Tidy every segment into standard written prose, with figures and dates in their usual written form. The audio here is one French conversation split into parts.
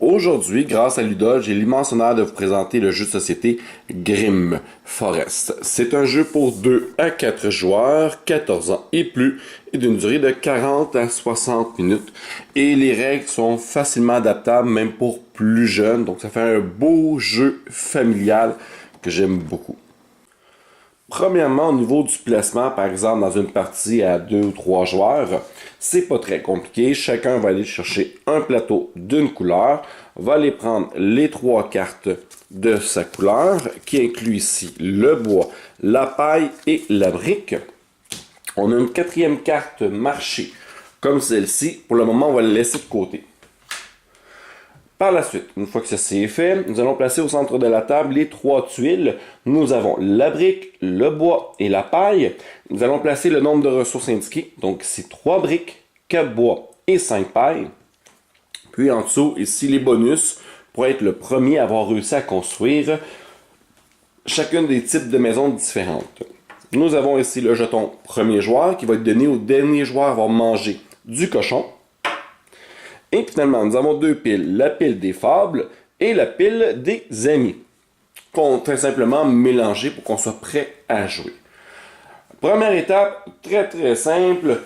Aujourd'hui, grâce à Ludol, j'ai l'immense honneur de vous présenter le jeu de société Grim Forest. C'est un jeu pour 2 à 4 joueurs, 14 ans et plus, et d'une durée de 40 à 60 minutes. Et les règles sont facilement adaptables, même pour plus jeunes, donc ça fait un beau jeu familial que j'aime beaucoup. Premièrement, au niveau du placement, par exemple, dans une partie à 2 ou 3 joueurs, c'est pas très compliqué. Chacun va aller chercher un plateau d'une couleur, va aller prendre les 3 cartes de sa couleur, qui inclut ici le bois, la paille et la brique. On a une 4e carte marché, comme celle-ci. Pour le moment, on va la laisser de côté. Par la suite, une fois que ceci est fait, nous allons placer au centre de la table les 3 tuiles. Nous avons la brique, le bois et la paille. Nous allons placer le nombre de ressources indiquées. Donc ici 3 briques, 4 bois et 5 pailles. Puis en dessous, ici les bonus pour être le premier à avoir réussi à construire chacun des types de maisons différentes. Nous avons ici le jeton premier joueur qui va être donné au dernier joueur à avoir mangé du cochon. Et finalement, nous avons 2 piles, la pile des fables et la pile des amis, qu'on va très simplement mélanger pour qu'on soit prêt à jouer. Première étape, très simple.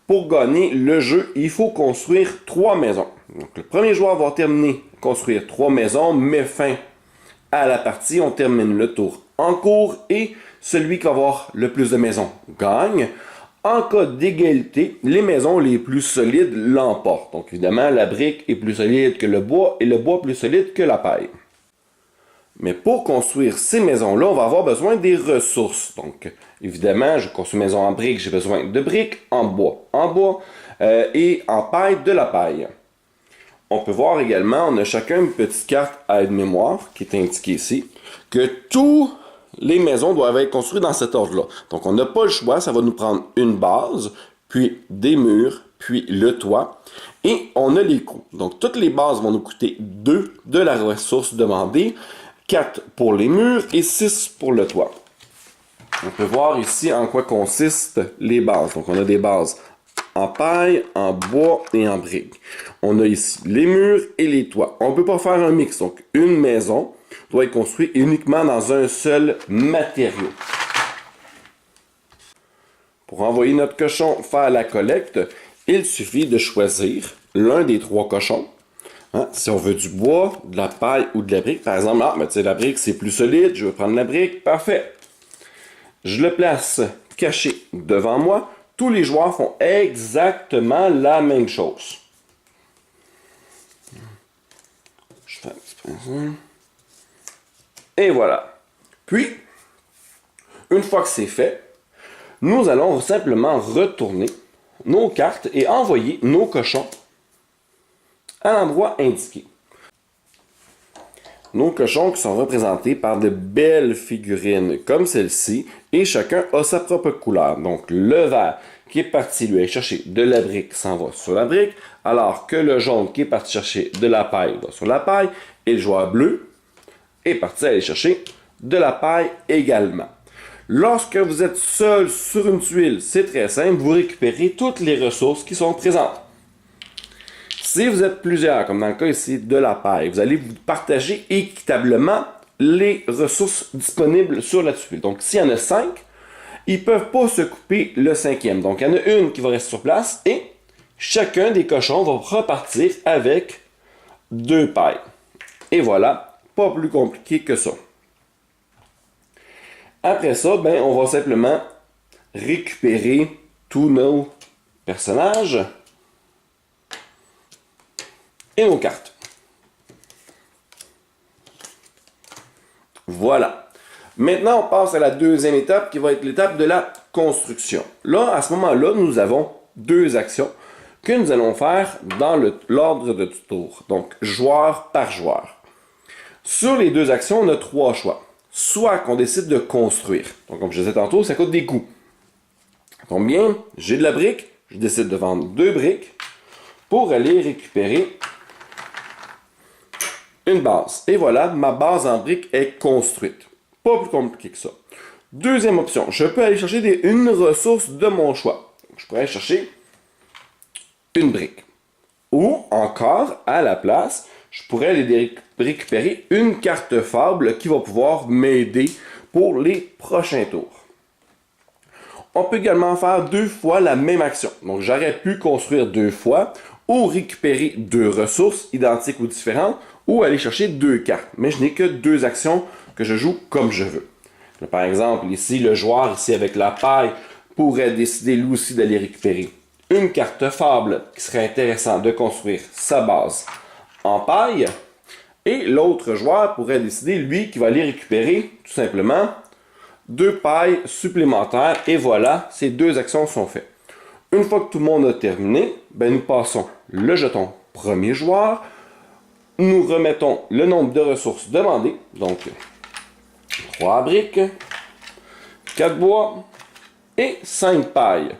Pour gagner le jeu, il faut construire 3 maisons. Donc, le premier joueur va terminer construire 3 maisons, met fin à la partie, on termine le tour en cours et celui qui va avoir le plus de maisons gagne. En cas d'égalité, les maisons les plus solides l'emportent. Donc évidemment, la brique est plus solide que le bois et le bois plus solide que la paille. Mais pour construire ces maisons-là, on va avoir besoin des ressources. Donc évidemment, je construis une maison en brique, j'ai besoin de briques, en bois et en paille, de la paille. On peut voir également, on a chacun une petite carte à aide-mémoire qui est indiquée ici, que tous les maisons doivent être construites dans cet ordre-là. Donc, on n'a pas le choix. Ça va nous prendre une base, puis des murs, puis le toit. Et on a les coûts. Donc, toutes les bases vont nous coûter 2 de la ressource demandée, 4 pour les murs et 6 pour le toit. On peut voir ici en quoi consistent les bases. Donc, on a des bases en paille, en bois et en briques. On a ici les murs et les toits. On ne peut pas faire un mix. Donc, une maison doit être construite uniquement dans un seul matériau. Pour envoyer notre cochon faire la collecte, il suffit de choisir l'un des 3 cochons. Si on veut du bois, de la paille ou de la brique, par exemple, la brique c'est plus solide, je vais prendre la brique, parfait. Je le place caché devant moi. Tous les joueurs font exactement la même chose. Je fais un petit peu ça. Et voilà. Puis, une fois que c'est fait, nous allons simplement retourner nos cartes et envoyer nos cochons à l'endroit indiqué. Nos cochons qui sont représentés par de belles figurines comme celle-ci, et chacun a sa propre couleur. Donc le vert qui est parti lui aller chercher de la brique s'en va sur la brique, alors que le jaune qui est parti chercher de la paille va sur la paille, et le joueur bleu est parti aller chercher de la paille également. Lorsque vous êtes seul sur une tuile, c'est très simple, vous récupérez toutes les ressources qui sont présentes. Si vous êtes plusieurs, comme dans le cas ici de la paille, vous allez vous partager équitablement les ressources disponibles sur la tuile. Donc s'il y en a 5, ils ne peuvent pas se couper le 5e. Donc il y en a une qui va rester sur place et chacun des cochons va repartir avec 2 pailles. Et voilà, pas plus compliqué que ça. Après ça, on va simplement récupérer tous nos personnages et nos cartes. Voilà. Maintenant, on passe à la deuxième étape qui va être l'étape de la construction. Là, à ce moment-là, nous avons 2 actions que nous allons faire dans l'ordre de tour. Donc, joueur par joueur. Sur les 2 actions, on a 3 choix. Soit qu'on décide de construire. Donc, comme je disais tantôt, ça coûte des coûts. Combien? J'ai de la brique. Je décide de vendre 2 briques pour aller récupérer une base. Et voilà, ma base en briques est construite. Pas plus compliqué que ça. Deuxième option, je peux aller chercher une ressource de mon choix. Donc, je pourrais aller chercher une brique. Ou encore, à la place, je pourrais aller récupérer une carte fable qui va pouvoir m'aider pour les prochains tours. On peut également faire 2 fois la même action. Donc j'aurais pu construire 2 fois ou récupérer 2 ressources identiques ou différentes ou aller chercher 2 cartes. Mais je n'ai que 2 actions que je joue comme je veux. Là, par exemple, ici, le joueur ici avec la paille pourrait décider lui aussi d'aller récupérer une carte fable qui serait intéressant de construire sa base en paille. Et l'autre joueur pourrait décider, lui, qu'il va aller récupérer tout simplement 2 pailles supplémentaires. Et voilà, ces 2 actions sont faites. Une fois que tout le monde a terminé, nous passons le jeton premier joueur. Nous remettons le nombre de ressources demandées. Donc, 3 briques, 4 bois et 5 pailles.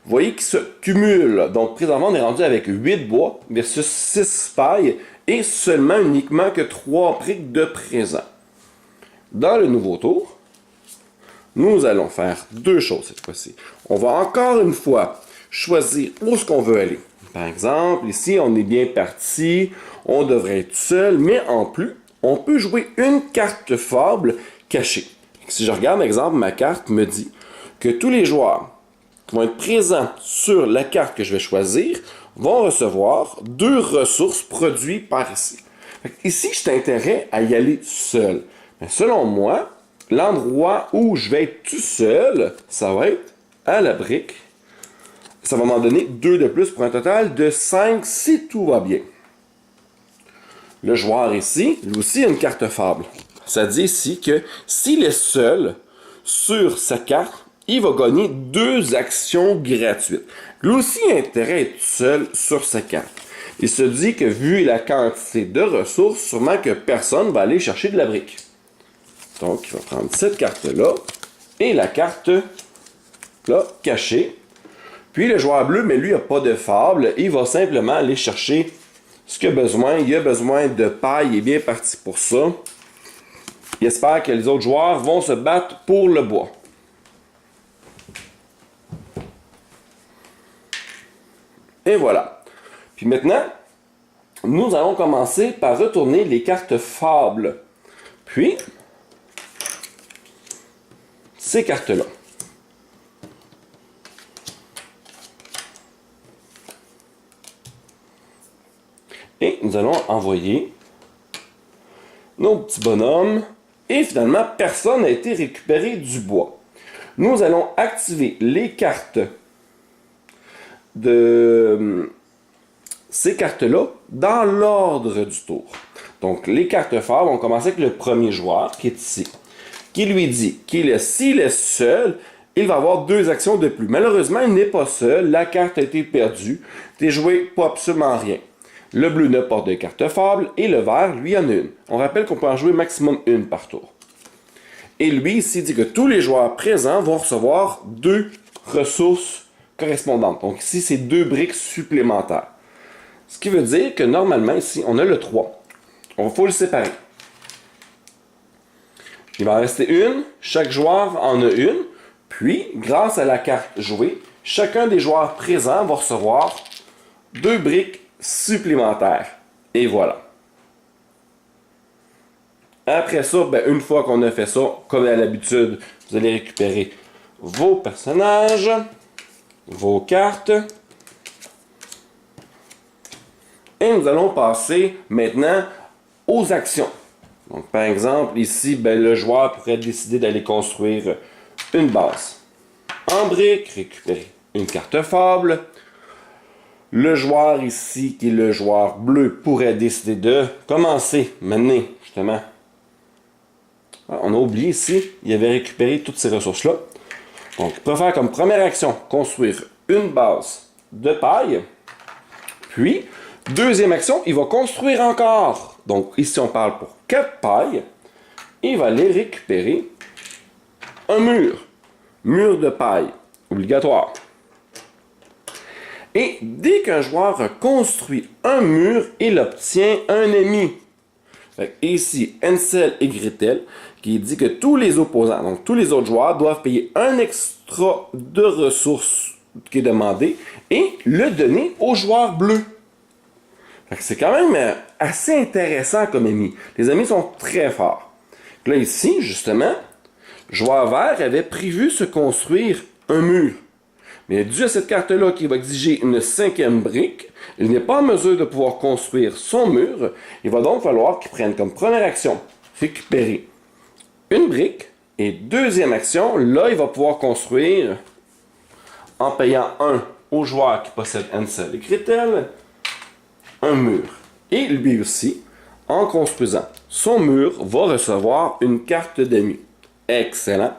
Vous voyez qu'ils se cumulent. Donc, présentement, on est rendu avec 8 bois versus 6 pailles et seulement uniquement que 3 briques de présent. Dans le nouveau tour, nous allons faire 2 choses cette fois-ci. On va encore une fois choisir où est-ce qu'on veut aller. Par exemple, ici, on est bien parti, on devrait être seul, mais en plus, on peut jouer une carte fable cachée. Si je regarde, par exemple, ma carte me dit que tous les joueurs qui vont être présents sur la carte que je vais choisir vont recevoir 2 ressources produites par ici. Ici, j'ai intérêt à y aller seul. Mais selon moi, l'endroit où je vais être tout seul, ça va être à la brique. Ça va m'en donner 2 de plus pour un total de 5 si tout va bien. Le joueur ici, lui aussi, a une carte fable. Ça dit ici que s'il est seul sur sa carte, il va gagner 2 actions gratuites. Lui aussi a intérêt à être seul sur sa carte. Il se dit que vu la quantité de ressources, sûrement que personne va aller chercher de la brique. Donc, il va prendre cette carte-là et la carte là, cachée. Puis le joueur bleu, mais lui, n'a pas de fable. Il va simplement aller chercher ce qu'il a besoin. Il a besoin de paille. Il est bien parti pour ça. Il espère que les autres joueurs vont se battre pour le bois. Et voilà. Puis maintenant, nous allons commencer par retourner les cartes fables. Puis, ces cartes-là. Et nous allons envoyer nos petits bonhommes. Et finalement, personne n'a été récupéré du bois. Nous allons activer les cartes de ces cartes-là dans l'ordre du tour. Donc, les cartes fortes vont commencer avec le premier joueur, qui est ici, qui lui dit qu'il s'il est seul, il va avoir 2 actions de plus. Malheureusement, il n'est pas seul. La carte a été perdue. Tu es joué pour absolument rien. Le bleu n'a pas de carte fable et le vert, lui, en a une. On rappelle qu'on peut en jouer maximum 1 par tour. Et lui, ici, dit que tous les joueurs présents vont recevoir 2 ressources correspondantes. Donc ici, c'est 2 briques supplémentaires. Ce qui veut dire que normalement, ici, on a le 3. On faut le séparer. Il va en rester une. Chaque joueur en a une. Puis, grâce à la carte jouée, chacun des joueurs présents va recevoir 2 briques supplémentaires. Et voilà. Après ça, une fois qu'on a fait ça, comme à l'habitude, vous allez récupérer vos personnages, vos cartes. Et nous allons passer maintenant aux actions. Donc, par exemple, ici, le joueur pourrait décider d'aller construire une base en briques, récupérer une carte fable. Le joueur ici, qui est le joueur bleu, pourrait décider de commencer, mener, justement. On a oublié ici, il avait récupéré toutes ces ressources-là. Donc, il peut faire comme première action, construire une base de paille. Puis, deuxième action, il va construire encore. Donc, ici, on parle pour 4 pailles. Il va aller récupérer un mur. Mur de paille, obligatoire. Et dès qu'un joueur construit un mur, il obtient un ennemi. Ici, Hansel et Gretel, qui dit que tous les opposants, donc tous les autres joueurs, doivent payer un extra de ressources qui est demandé et le donner au joueur bleu. C'est quand même assez intéressant comme ami. Les amis sont très forts. Là, ici, justement, joueur vert avait prévu se construire un mur. Mais dû à cette carte-là qui va exiger une 5e brique, il n'est pas en mesure de pouvoir construire son mur. Il va donc falloir qu'il prenne comme première action, récupérer une brique. Et deuxième action, là, il va pouvoir construire, en payant 1 au joueur qui possède Hansel et Gretel, un mur. Et lui aussi, en construisant son mur, va recevoir une carte d'amis. Excellent.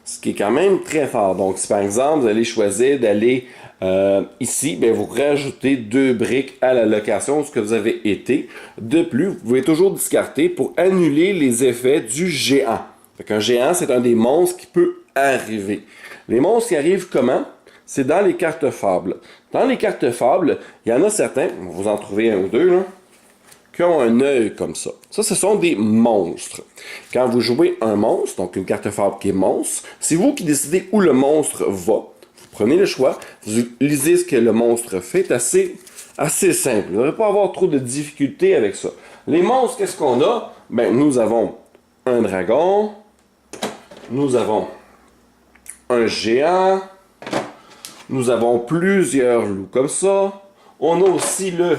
Ce qui est quand même très fort. Donc, si par exemple, vous allez choisir d'aller ici, bien, vous rajoutez 2 briques à la location où ce que vous avez été. De plus, vous pouvez toujours discarter pour annuler les effets du géant. Un géant, c'est un des monstres qui peut arriver. Les monstres qui arrivent comment? C'est dans les cartes fables. Dans les cartes fables, il y en a certains, vous en trouvez un ou deux, là, qui ont un œil comme ça. Ça, ce sont des monstres. Quand vous jouez un monstre, donc une carte fable qui est monstre, c'est vous qui décidez où le monstre va. Vous prenez le choix, vous lisez ce que le monstre fait, assez simple. Vous n'aurez pas à avoir trop de difficultés avec ça. Les monstres, qu'est-ce qu'on a? Ben, nous avons un dragon, nous avons un géant, nous avons plusieurs loups comme ça. On a aussi le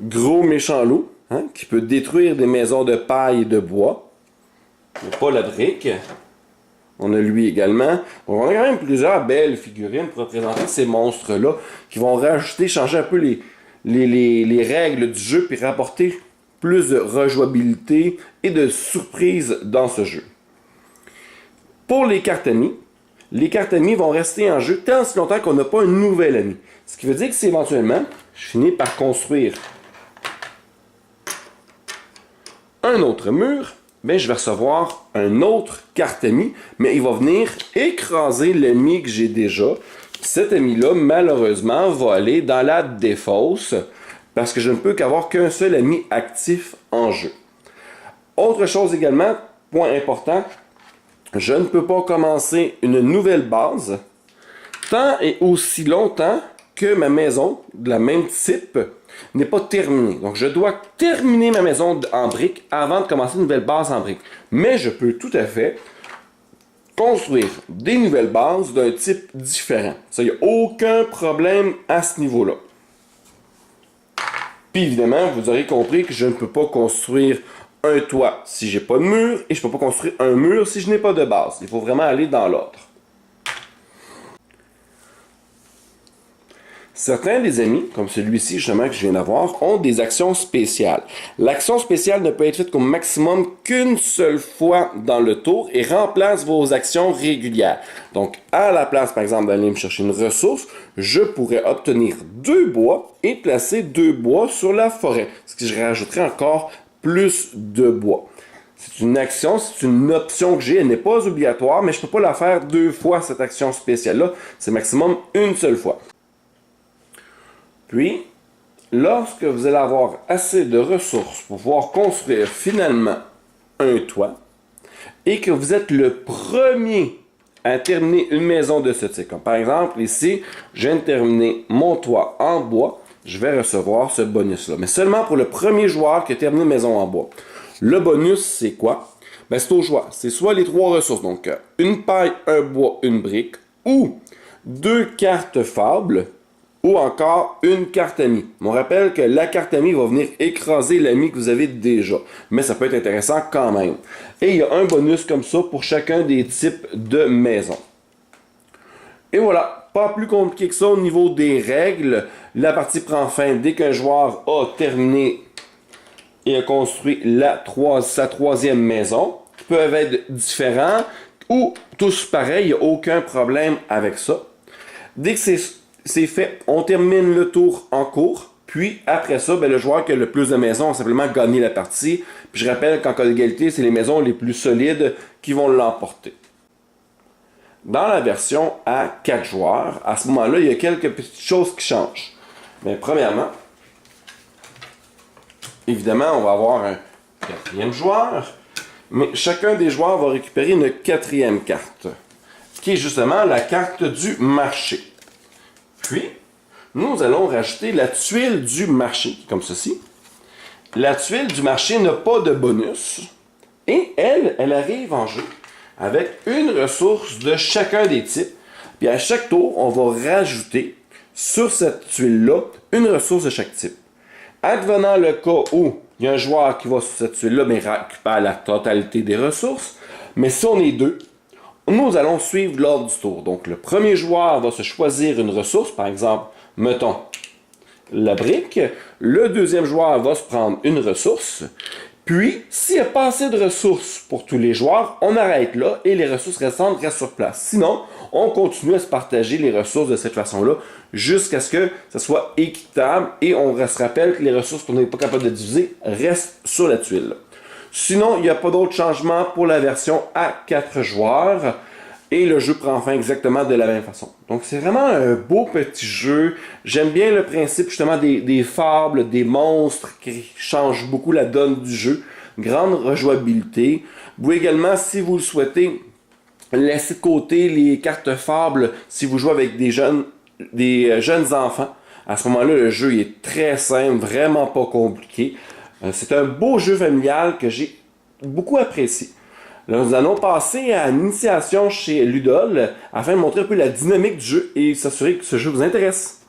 gros méchant loup, hein, qui peut détruire des maisons de paille et de bois. Mais pas la brique. On a lui également. Donc on a quand même plusieurs belles figurines pour représenter ces monstres-là qui vont rajouter, changer un peu les règles du jeu puis rapporter plus de rejouabilité et de surprise dans ce jeu. Pour les cartes amies vont rester en jeu tant si longtemps qu'on n'a pas un nouvel ami. Ce qui veut dire que si éventuellement, je finis par construire un autre mur, ben, je vais recevoir un autre carte ami, mais il va venir écraser l'ami que j'ai déjà. Cet ami-là, malheureusement, va aller dans la défausse parce que je ne peux qu'avoir qu'un seul ami actif en jeu. Autre chose également, point important, je ne peux pas commencer une nouvelle base tant et aussi longtemps que ma maison de la même type n'est pas terminée. Donc, je dois terminer ma maison en briques avant de commencer une nouvelle base en briques. Mais je peux tout à fait construire des nouvelles bases d'un type différent. Ça, il n'y a aucun problème à ce niveau-là. Puis évidemment, vous aurez compris que je ne peux pas construire un toit si j'ai pas de mur et je ne peux pas construire un mur si je n'ai pas de base. Il faut vraiment aller dans l'ordre. Certains des amis, comme celui-ci justement que je viens d'avoir, ont des actions spéciales. L'action spéciale ne peut être faite qu'au maximum qu'une seule fois dans le tour et remplace vos actions régulières. Donc, à la place, par exemple, d'aller me chercher une ressource, je pourrais obtenir 2 bois et placer 2 bois sur la forêt, ce qui rajouterait encore plus de bois. C'est une action, c'est une option que j'ai, elle n'est pas obligatoire, mais je ne peux pas la faire 2 fois cette action spéciale-là, c'est maximum une seule fois. Puis, lorsque vous allez avoir assez de ressources pour pouvoir construire finalement un toit, et que vous êtes le premier à terminer une maison de ce type, comme par exemple ici, je viens de terminer mon toit en bois, je vais recevoir ce bonus-là. Mais seulement pour le premier joueur qui a terminé une maison en bois. Le bonus, c'est quoi? Ben, c'est au choix. C'est soit les 3 ressources, donc une paille, un bois, une brique, ou 2 cartes fables, ou encore une carte amie. On rappelle que la carte amie va venir écraser l'ami que vous avez déjà. Mais ça peut être intéressant quand même. Et il y a un bonus comme ça pour chacun des types de maisons. Et voilà, pas plus compliqué que ça au niveau des règles. La partie prend fin dès qu'un joueur a terminé et a construit sa 3e maison. Qui peuvent être différents ou tous pareils, il n'y a aucun problème avec ça. Dès que c'est fait, on termine le tour en cours, puis après ça, ben, le joueur qui a le plus de maisons a simplement gagné la partie. Puis je rappelle qu'en cas d'égalité, c'est les maisons les plus solides qui vont l'emporter. Dans la version à 4 joueurs, à ce moment-là, il y a quelques petites choses qui changent. Mais premièrement, évidemment, on va avoir un 4e joueur, mais chacun des joueurs va récupérer une 4e carte, qui est justement la carte du marché. Puis, nous allons rajouter la tuile du marché, comme ceci. La tuile du marché n'a pas de bonus. Et elle arrive en jeu avec une ressource de chacun des types. Puis à chaque tour, on va rajouter sur cette tuile-là une ressource de chaque type. Advenant le cas où il y a un joueur qui va sur cette tuile-là, mais récupère la totalité des ressources. Mais si on est deux, nous allons suivre l'ordre du tour. Donc le premier joueur va se choisir une ressource, par exemple, mettons la brique. Le deuxième joueur va se prendre une ressource. Puis, s'il n'y a pas assez de ressources pour tous les joueurs, on arrête là et les ressources restantes restent sur place. Sinon, on continue à se partager les ressources de cette façon-là jusqu'à ce que ça soit équitable et on se rappelle que les ressources qu'on n'est pas capable de diviser restent sur la tuile. Sinon, il n'y a pas d'autre changement pour la version à 4 joueurs. Et le jeu prend fin exactement de la même façon. Donc c'est vraiment un beau petit jeu. J'aime bien le principe justement des fables, des monstres qui changent beaucoup la donne du jeu. Grande rejouabilité. Vous pouvez également, si vous le souhaitez, laisser de côté les cartes fables si vous jouez avec des jeunes enfants. À ce moment-là, le jeu est très simple, vraiment pas compliqué. C'est un beau jeu familial que j'ai beaucoup apprécié. Là, nous allons passer à une initiation chez Ludol afin de montrer un peu la dynamique du jeu et s'assurer que ce jeu vous intéresse.